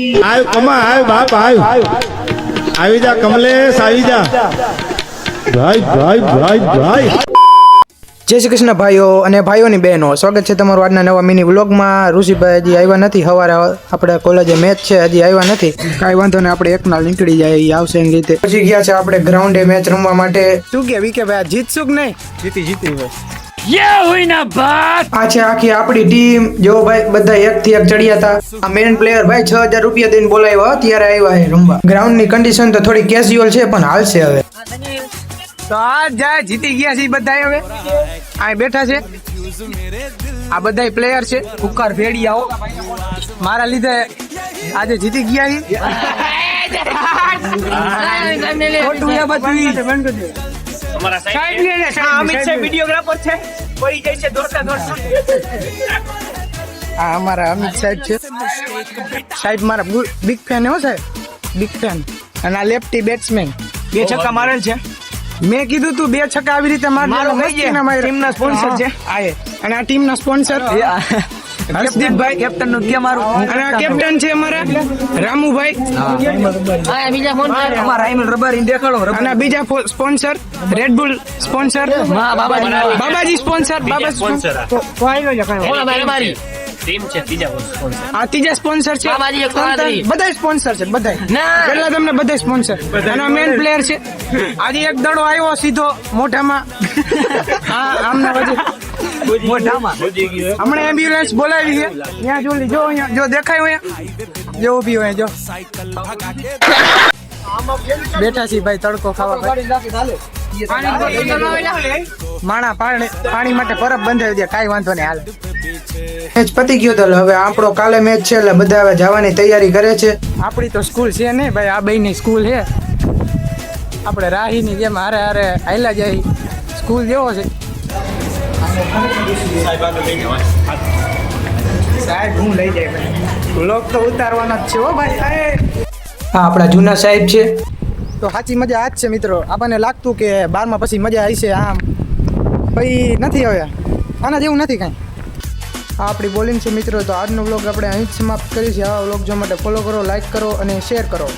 આવ કમા આવ બાપ આવ આવી જા કમલેશ આવી જા ભાઈ ભાઈ ભાઈ ભાઈ જય શ્રી કૃષ્ણ ભાઈઓ અને ભાઈઓની બહેનો, સ્વાગત છે તમારું આજના નવા મિની વ્લોગમાં। ઋષિભાઈ હજી આવ્યા નથી, સવારે આપણે કોલેજે મેચ છે, હજી આવ્યા નથી। કાંઈ વાંધો નહીં, આપણે એકના નીકળી જાય, એ આવશે એની રીતે। પછી ગયા છે આપણે ગ્રાઉન્ડે મેચ રમવા માટે। શું કે વીકે ભાઈ જીતશું કે નહીં? જીતી આ છે આખી આપણી ટીમ। જો ભાઈ બધા એક થી એક ચડ્યા હતા। આ મેન પ્લેયર ભાઈ 6000 રૂપિયા દઈને બોલાવ્યા, ત્યારે આવ્યા છે રમવા। ગ્રાઉન્ડ ની કન્ડિશન તો થોડી કેઝ્યુઅલ છે, પણ હાલશે હવે। તો આ જાય જીતી ગયા છે બધા, હવે આ બેઠા છે, આ બધા પ્લેયર છે। કુકર ભેડી આવો, મારા લીધે આજે જીતી ગયા છે। આ અમારા અમિત સાહેબ છે, સાહેબ મારા બિગ ફેન હો સાહેબ, બિગ ફેન। અને આ લેફ્ટી બેટ્સમેન 2 છક્કા મારેલ છે। મેં કીધું તું 2 છક્કા આવી રીતે મારો ટીમના સ્પોન્સર છે આ, અને આ ટીમના સ્પોન્સર હર્ષદીપભાઈ, કેપ્ટન નું કે મારું, અને આ કેપ્ટન છે અમારા રામુભાઈ, અને બીજા sponsor Red Bull sponsor, Babaji sponsor, ત્રીજા સ્પોન્સર છે, બધા સ્પોન્સર છે, બધા કેટલા તમને બધા સ્પોન્સર। અને મેન પ્લેયર છે, આજે એક દડો આવ્યો સીધો મોઢામાં, આમના વજે મોઢામાં, હમણાં એમ્બ્યુલન્સ બોલાવી છે। ત્યાં જો અહીંયા જો દેખાય હોય, જો ઉભી હોય, જો બેઠા છીએ ભાઈ તડકો ખાવા। માણા પાણી માટે પરબ બંધાવી દે, કાંઈ વાંધો નહીં, હાલ મેચ પતી ગયો તો હવે આપણો કાલે મેચ છે, એટલે બધા હવે જવાની તૈયારી કરે છે। આપણી તો સ્કૂલ છે નહીં ભાઈ, આ બેયની સ્કૂલ છે, આપણે રાહીની જેમ હારે હારે હાલ્યા જાય, સ્કૂલ જેવો છે। સાહેબ હું લઈ જાય ભાઈ, વ્લોગ તો ઉતારવાના જ છે હો ભાઈ। હા આપણા જૂના સાહેબ છે, તો સાચી મજા આ જ છે મિત્રો। આપણને લાગતું કે 12મા પછી મજા આવી છે, આમ ભાઈ નથી હવે, આના જેવું નથી કાંઈ। આ આપણી બોલિંગ છે મિત્રો। તો આજનો વ્લોગ આપણે અહીં જ સમાપ્ત કરીએ છીએ। આવા વ્લોગ જોવા માટે ફોલો કરો, લાઈક કરો અને શેર કરો।